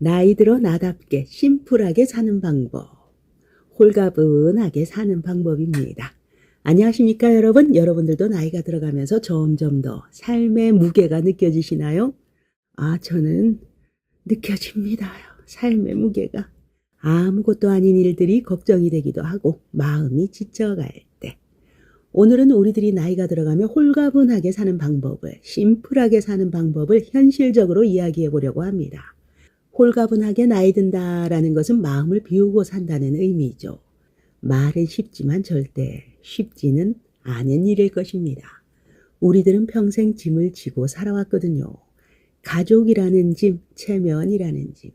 나이 들어 나답게 심플하게 사는 방법, 홀가분하게 사는 방법입니다. 안녕하십니까 여러분? 여러분들도 나이가 들어가면서 점점 더 삶의 무게가 느껴지시나요? 저는 느껴집니다. 삶의 무게가. 아무것도 아닌 일들이 걱정이 되기도 하고 마음이 지쳐갈 때. 오늘은 우리들이 나이가 들어가며 홀가분하게 사는 방법을, 심플하게 사는 방법을 현실적으로 이야기해 보려고 합니다. 홀가분하게 나이 든다라는 것은 마음을 비우고 산다는 의미죠. 말은 쉽지만 절대 쉽지는 않은 일일 것입니다. 우리들은 평생 짐을 지고 살아왔거든요. 가족이라는 짐, 체면이라는 짐,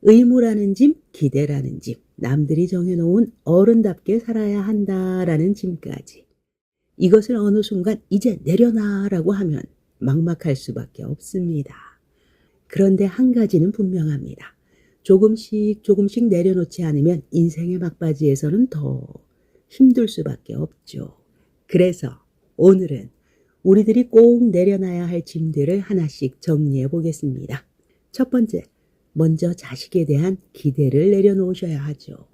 의무라는 짐, 기대라는 짐, 남들이 정해놓은 어른답게 살아야 한다라는 짐까지. 이것을 어느 순간 이제 내려놔라고 하면 막막할 수밖에 없습니다. 그런데 한 가지는 분명합니다. 조금씩 내려놓지 않으면 인생의 막바지에서는 더 힘들 수밖에 없죠. 그래서 오늘은 우리들이 꼭 내려놔야 할 짐들을 하나씩 정리해 보겠습니다. 첫 번째, 먼저 자식에 대한 기대를 내려놓으셔야 하죠.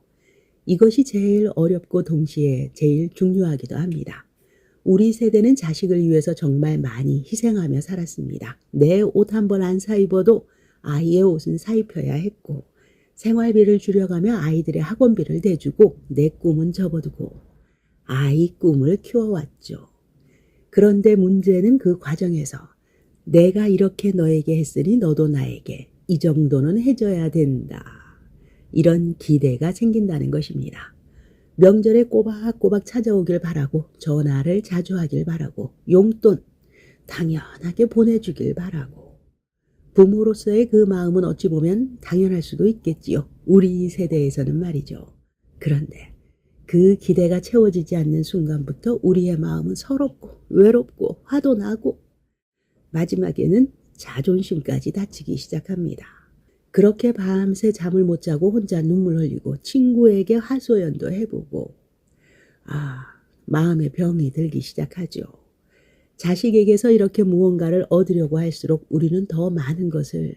이것이 제일 어렵고 동시에 제일 중요하기도 합니다. 우리 세대는 자식을 위해서 정말 많이 희생하며 살았습니다. 내 옷 한 번 안 사 입어도 아이의 옷은 사 입혀야 했고, 생활비를 줄여가며 아이들의 학원비를 대주고 내 꿈은 접어두고 아이 꿈을 키워왔죠. 그런데 문제는 그 과정에서 내가 이렇게 너에게 했으니 너도 나에게 이 정도는 해줘야 된다. 이런 기대가 생긴다는 것입니다. 명절에 꼬박꼬박 찾아오길 바라고, 전화를 자주 하길 바라고, 용돈 당연하게 보내주길 바라고. 부모로서의 그 마음은 어찌 보면 당연할 수도 있겠지요. 우리 세대에서는 말이죠. 그런데 그 기대가 채워지지 않는 순간부터 우리의 마음은 서럽고 외롭고 화도 나고 마지막에는 자존심까지 다치기 시작합니다. 그렇게 밤새 잠을 못 자고 혼자 눈물 흘리고 친구에게 하소연도 해보고 마음의 병이 들기 시작하죠. 자식에게서 이렇게 무언가를 얻으려고 할수록 우리는 더 많은 것을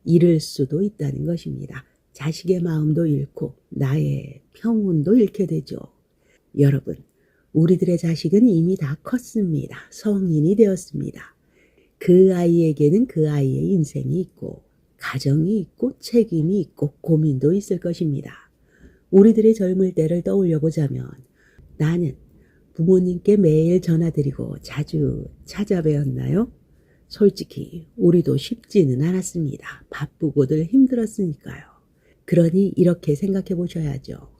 잃을 수도 있다는 것입니다. 자식의 마음도 잃고 나의 평온도 잃게 되죠. 여러분, 우리들의 자식은 이미 다 컸습니다. 성인이 되었습니다. 그 아이에게는 그 아이의 인생이 있고 가정이 있고 책임이 있고 고민도 있을 것입니다. 우리들의 젊을 때를 떠올려 보자면 나는 부모님께 매일 전화드리고 자주 찾아뵈었나요? 솔직히 우리도 쉽지는 않았습니다. 바쁘고들 힘들었으니까요. 그러니 이렇게 생각해 보셔야죠.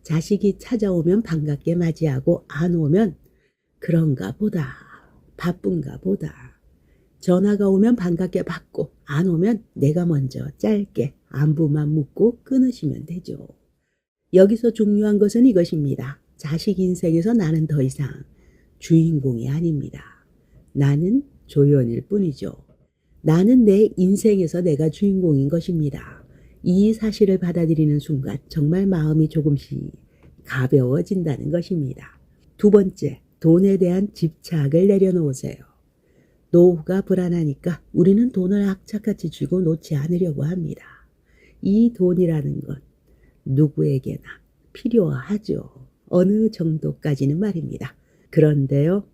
자식이 찾아오면 반갑게 맞이하고 안 오면 그런가 보다, 바쁜가 보다. 전화가 오면 반갑게 받고 안 오면 내가 먼저 짧게 안부만 묻고 끊으시면 되죠. 여기서 중요한 것은 이것입니다. 자식 인생에서 나는 더 이상 주인공이 아닙니다. 나는 조연일 뿐이죠. 나는 내 인생에서 내가 주인공인 것입니다. 이 사실을 받아들이는 순간 정말 마음이 조금씩 가벼워진다는 것입니다. 두 번째, 돈에 대한 집착을 내려놓으세요. 노후가 불안하니까 우리는 돈을 악착같이 쥐고 놓지 않으려고 합니다. 이 돈이라는 건 누구에게나 필요하죠. 어느 정도까지는 말입니다. 그런데요,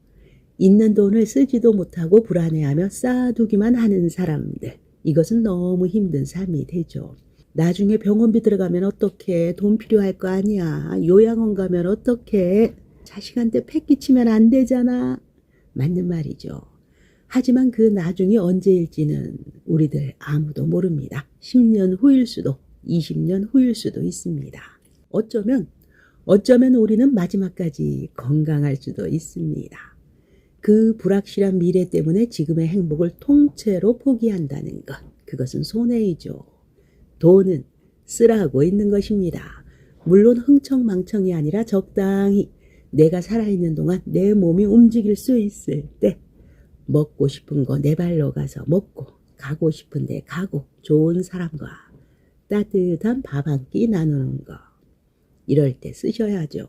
있는 돈을 쓰지도 못하고 불안해하며 쌓아두기만 하는 사람들, 이것은 너무 힘든 삶이 되죠. 나중에 병원비 들어가면 어떡해, 돈 필요할 거 아니야, 요양원 가면 어떡해, 자식한테 패 끼치면 안 되잖아. 맞는 말이죠. 하지만 그 나중이 언제일지는 우리들 아무도 모릅니다. 10년 후일 수도 20년 후일 수도 있습니다. 어쩌면 우리는 마지막까지 건강할 수도 있습니다. 그 불확실한 미래 때문에 지금의 행복을 통째로 포기한다는 것, 그것은 손해이죠. 돈은 쓰라고 있는 것입니다. 물론 흥청망청이 아니라 적당히 내가 살아있는 동안 내 몸이 움직일 수 있을 때 먹고 싶은 거 내 발로 가서 먹고, 가고 싶은 데 가고, 좋은 사람과 따뜻한 밥 한 끼 나누는 거, 이럴 때 쓰셔야죠.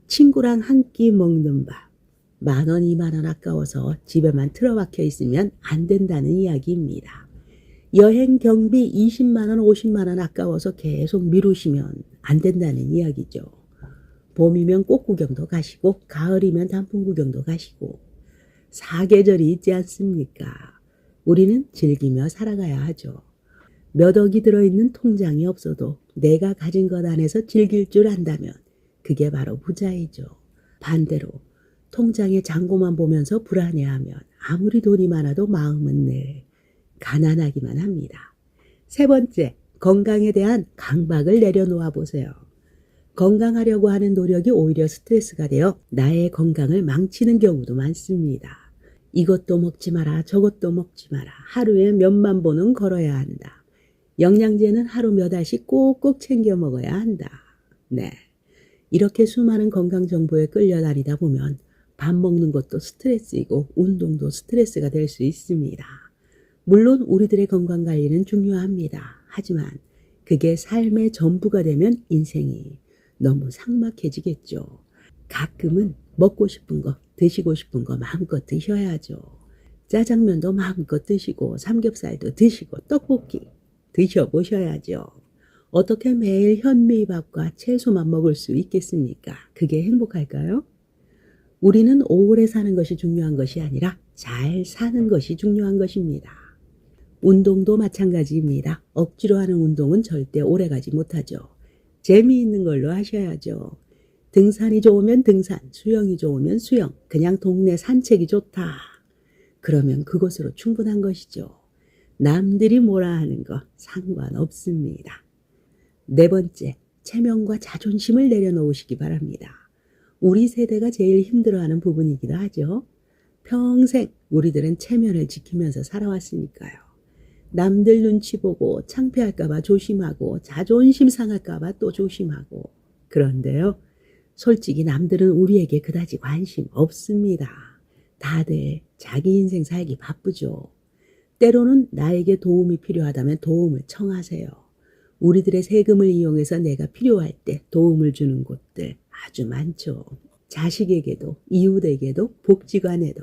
친구랑 한 끼 먹는 밥, 10,000원, 20,000원 아까워서 집에만 틀어박혀 있으면 안 된다는 이야기입니다. 여행 경비 20만 원, 50만 원 아까워서 계속 미루시면 안 된다는 이야기죠. 봄이면 꽃구경도 가시고 가을이면 단풍구경도 가시고 사계절이 있지 않습니까? 우리는 즐기며 살아가야 하죠. 몇 억이 들어있는 통장이 없어도 내가 가진 것 안에서 즐길 줄 안다면 그게 바로 부자이죠. 반대로 통장의 잔고만 보면서 불안해하면 아무리 돈이 많아도 마음은 늘 가난하기만 합니다. 세 번째, 건강에 대한 강박을 내려놓아 보세요. 건강하려고 하는 노력이 오히려 스트레스가 되어 나의 건강을 망치는 경우도 많습니다. 이것도 먹지 마라, 저것도 먹지 마라. 하루에 몇만 번은 걸어야 한다. 영양제는 하루 몇 알씩 꼭꼭 챙겨 먹어야 한다. 네, 이렇게 수많은 건강 정보에 끌려다니다 보면 밥 먹는 것도 스트레스이고 운동도 스트레스가 될 수 있습니다. 물론 우리들의 건강관리는 중요합니다. 하지만 그게 삶의 전부가 되면 인생이 너무 삭막해지겠죠. 가끔은 먹고 싶은 거, 드시고 싶은 거 마음껏 드셔야죠. 짜장면도 마음껏 드시고 삼겹살도 드시고 떡볶이 드셔보셔야죠. 어떻게 매일 현미밥과 채소만 먹을 수 있겠습니까? 그게 행복할까요? 우리는 오래 사는 것이 중요한 것이 아니라 잘 사는 것이 중요한 것입니다. 운동도 마찬가지입니다. 억지로 하는 운동은 절대 오래가지 못하죠. 재미있는 걸로 하셔야죠. 등산이 좋으면 등산, 수영이 좋으면 수영, 그냥 동네 산책이 좋다. 그러면 그것으로 충분한 것이죠. 남들이 뭐라 하는 거 상관없습니다. 네 번째, 체면과 자존심을 내려놓으시기 바랍니다. 우리 세대가 제일 힘들어하는 부분이기도 하죠. 평생 우리들은 체면을 지키면서 살아왔으니까요. 남들 눈치 보고 창피할까 봐 조심하고 자존심 상할까 봐 또 조심하고. 그런데요, 솔직히 남들은 우리에게 그다지 관심 없습니다. 다들 자기 인생 살기 바쁘죠. 때로는 나에게 도움이 필요하다면 도움을 청하세요. 우리들의 세금을 이용해서 내가 필요할 때 도움을 주는 곳들 아주 많죠. 자식에게도 이웃에게도 복지관에도.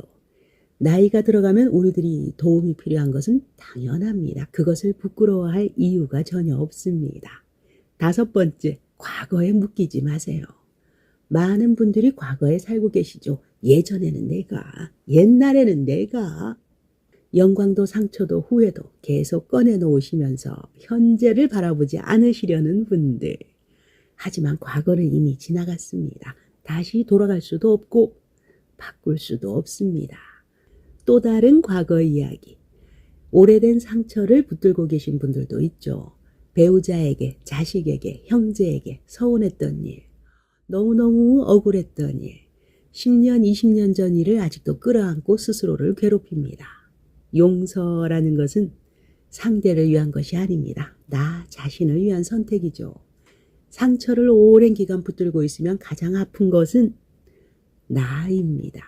나이가 들어가면 우리들이 도움이 필요한 것은 당연합니다. 그것을 부끄러워할 이유가 전혀 없습니다. 다섯 번째, 과거에 묶이지 마세요. 많은 분들이 과거에 살고 계시죠. 예전에는 내가, 옛날에는 내가. 영광도 상처도 후회도 계속 꺼내놓으시면서 현재를 바라보지 않으시려는 분들. 하지만 과거는 이미 지나갔습니다. 다시 돌아갈 수도 없고 바꿀 수도 없습니다. 또 다른 과거 이야기. 오래된 상처를 붙들고 계신 분들도 있죠. 배우자에게, 자식에게, 형제에게 서운했던 일, 너무너무 억울했던 일, 10년, 20년 전 일을 아직도 끌어안고 스스로를 괴롭힙니다. 용서라는 것은 상대를 위한 것이 아닙니다. 나 자신을 위한 선택이죠. 상처를 오랜 기간 붙들고 있으면 가장 아픈 것은 나입니다.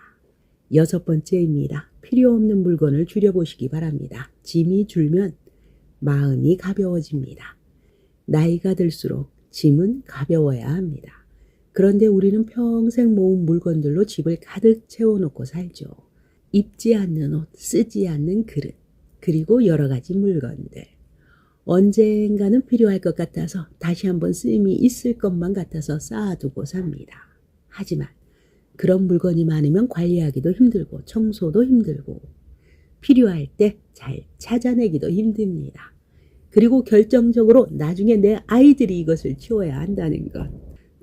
여섯 번째입니다. 필요 없는 물건을 줄여보시기 바랍니다. 짐이 줄면 마음이 가벼워집니다. 나이가 들수록 짐은 가벼워야 합니다. 그런데 우리는 평생 모은 물건들로 집을 가득 채워놓고 살죠. 입지 않는 옷, 쓰지 않는 그릇, 그리고 여러 가지 물건들. 언젠가는 필요할 것 같아서 다시 한번 쓰임이 있을 것만 같아서 쌓아두고 삽니다. 하지만 그런 물건이 많으면 관리하기도 힘들고 청소도 힘들고 필요할 때 잘 찾아내기도 힘듭니다. 그리고 결정적으로 나중에 내 아이들이 이것을 치워야 한다는 것.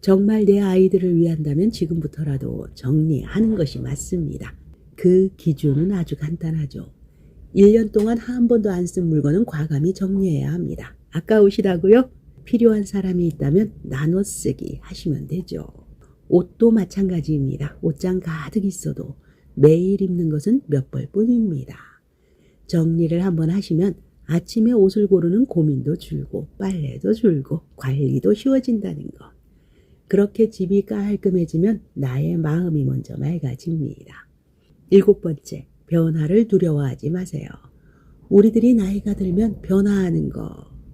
정말 내 아이들을 위한다면 지금부터라도 정리하는 것이 맞습니다. 그 기준은 아주 간단하죠. 1년 동안 한 번도 안 쓴 물건은 과감히 정리해야 합니다. 아까우시다고요? 필요한 사람이 있다면 나눠 쓰기 하시면 되죠. 옷도 마찬가지입니다. 옷장 가득 있어도 매일 입는 것은 몇 벌뿐입니다. 정리를 한번 하시면 아침에 옷을 고르는 고민도 줄고 빨래도 줄고 관리도 쉬워진다는 것. 그렇게 집이 깔끔해지면 나의 마음이 먼저 맑아집니다. 7번째, 변화를 두려워하지 마세요. 우리들이 나이가 들면 변화하는 거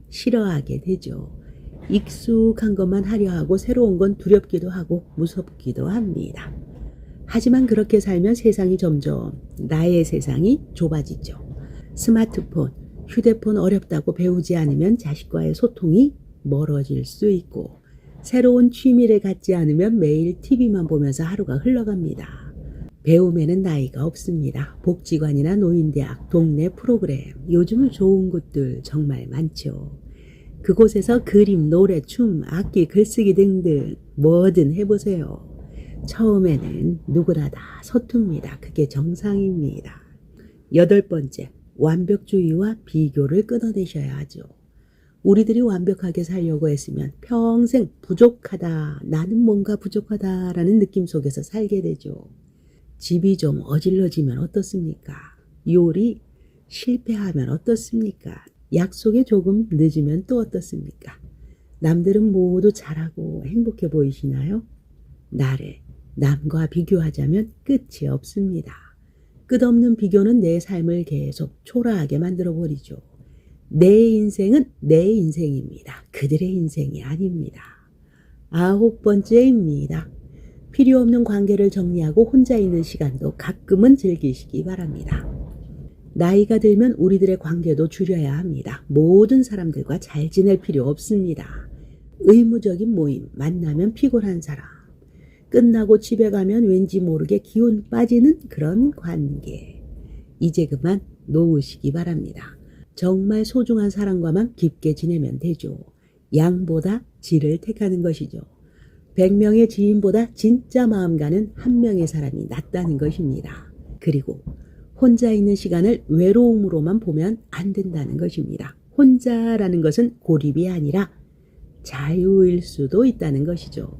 싫어하게 되죠. 익숙한 것만 하려 하고 새로운 건 두렵기도 하고 무섭기도 합니다. 하지만 그렇게 살면 세상이 점점 나의 세상이 좁아지죠. 스마트폰, 휴대폰 어렵다고 배우지 않으면 자식과의 소통이 멀어질 수 있고, 새로운 취미를 갖지 않으면 매일 TV만 보면서 하루가 흘러갑니다. 배움에는 나이가 없습니다. 복지관이나 노인대학, 동네 프로그램, 요즘은 좋은 곳들 정말 많죠. 그곳에서 그림, 노래, 춤, 악기, 글쓰기 등등 뭐든 해보세요. 처음에는 누구나 다 서툽니다. 그게 정상입니다. 8번째, 완벽주의와 비교를 끊어내셔야 하죠. 우리들이 완벽하게 살려고 했으면 평생 부족하다, 나는 뭔가 부족하다라는 느낌 속에서 살게 되죠. 집이 좀 어질러지면 어떻습니까? 요리 실패하면 어떻습니까? 약속에 조금 늦으면 또 어떻습니까? 남들은 모두 잘하고 행복해 보이시나요? 나를 남과 비교하자면 끝이 없습니다. 끝없는 비교는 내 삶을 계속 초라하게 만들어버리죠. 내 인생은 내 인생입니다. 그들의 인생이 아닙니다. 9번째입니다. 필요 없는 관계를 정리하고 혼자 있는 시간도 가끔은 즐기시기 바랍니다. 나이가 들면 우리들의 관계도 줄여야 합니다. 모든 사람들과 잘 지낼 필요 없습니다. 의무적인 모임, 만나면 피곤한 사람, 끝나고 집에 가면 왠지 모르게 기운 빠지는 그런 관계. 이제 그만 놓으시기 바랍니다. 정말 소중한 사람과만 깊게 지내면 되죠. 양보다 질을 택하는 것이죠. 100명의 지인보다 진짜 마음 가는 한 명의 사람이 낫다는 것입니다. 그리고 혼자 있는 시간을 외로움으로만 보면 안 된다는 것입니다. 혼자라는 것은 고립이 아니라 자유일 수도 있다는 것이죠.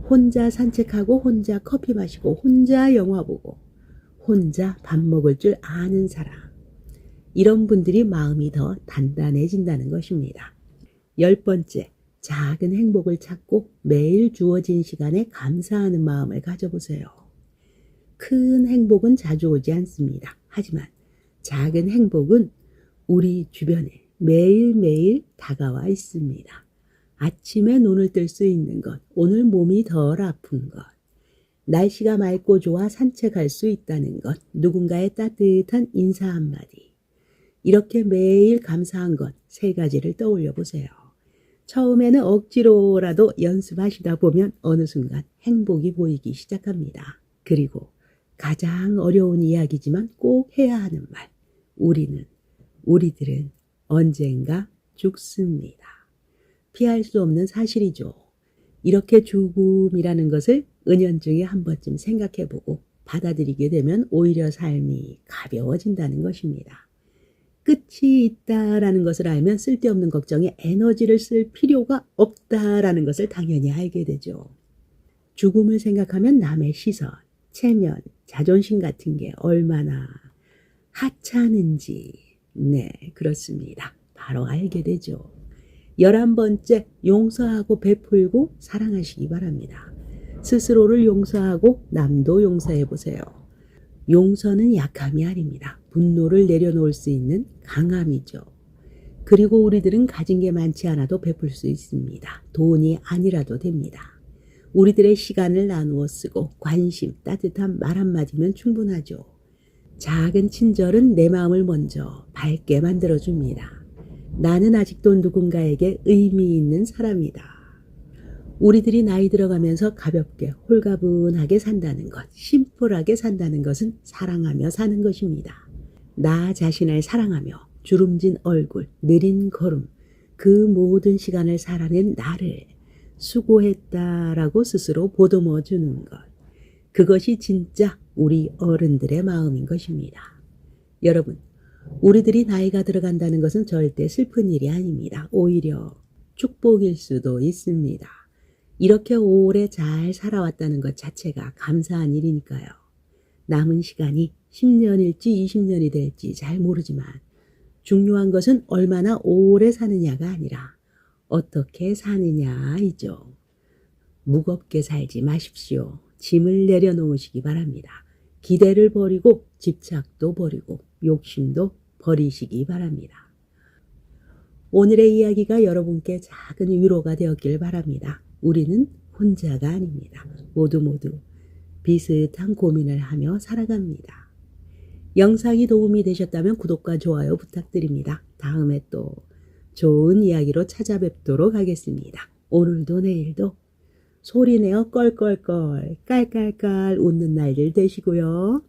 혼자 산책하고 혼자 커피 마시고 혼자 영화 보고 혼자 밥 먹을 줄 아는 사람. 이런 분들이 마음이 더 단단해진다는 것입니다. 10번째, 작은 행복을 찾고 매일 주어진 시간에 감사하는 마음을 가져보세요. 큰 행복은 자주 오지 않습니다. 하지만 작은 행복은 우리 주변에 매일매일 다가와 있습니다. 아침에 눈을 뜰 수 있는 것, 오늘 몸이 덜 아픈 것, 날씨가 맑고 좋아 산책할 수 있다는 것, 누군가의 따뜻한 인사 한마디. 이렇게 매일 감사한 것 3가지를 떠올려 보세요. 처음에는 억지로라도 연습하시다 보면 어느 순간 행복이 보이기 시작합니다. 그리고 가장 어려운 이야기지만 꼭 해야 하는 말. 우리들은 언젠가 죽습니다. 피할 수 없는 사실이죠. 이렇게 죽음이라는 것을 은연중에 한 번쯤 생각해보고 받아들이게 되면 오히려 삶이 가벼워진다는 것입니다. 끝이 있다라는 것을 알면 쓸데없는 걱정에 에너지를 쓸 필요가 없다라는 것을 당연히 알게 되죠. 죽음을 생각하면 남의 시선, 체면, 자존심 같은 게 얼마나 하찮은지, 네, 그렇습니다. 바로 알게 되죠. 11번째, 용서하고 베풀고 사랑하시기 바랍니다. 스스로를 용서하고 남도 용서해 보세요. 용서는 약함이 아닙니다. 분노를 내려놓을 수 있는 강함이죠. 그리고 우리들은 가진 게 많지 않아도 베풀 수 있습니다. 돈이 아니라도 됩니다. 우리들의 시간을 나누어 쓰고 관심, 따뜻한 말 한마디면 충분하죠. 작은 친절은 내 마음을 먼저 밝게 만들어줍니다. 나는 아직도 누군가에게 의미 있는 사람이다. 우리들이 나이 들어가면서 가볍게 홀가분하게 산다는 것, 심플하게 산다는 것은 사랑하며 사는 것입니다. 나 자신을 사랑하며 주름진 얼굴, 느린 걸음, 그 모든 시간을 살아낸 나를 수고했다라고 스스로 보듬어 주는 것. 그것이 진짜 우리 어른들의 마음인 것입니다. 여러분, 우리들이 나이가 들어간다는 것은 절대 슬픈 일이 아닙니다. 오히려 축복일 수도 있습니다. 이렇게 오래 잘 살아왔다는 것 자체가 감사한 일이니까요. 남은 시간이 10년일지 20년이 될지 잘 모르지만 중요한 것은 얼마나 오래 사느냐가 아니라 어떻게 사느냐이죠. 무겁게 살지 마십시오. 짐을 내려놓으시기 바랍니다. 기대를 버리고 집착도 버리고 욕심도 버리시기 바랍니다. 오늘의 이야기가 여러분께 작은 위로가 되었길 바랍니다. 우리는 혼자가 아닙니다. 모두 비슷한 고민을 하며 살아갑니다. 영상이 도움이 되셨다면 구독과 좋아요 부탁드립니다. 다음에 또 좋은 이야기로 찾아뵙도록 하겠습니다. 오늘도 내일도 소리내어 껄껄껄 깔깔깔 웃는 날들 되시고요.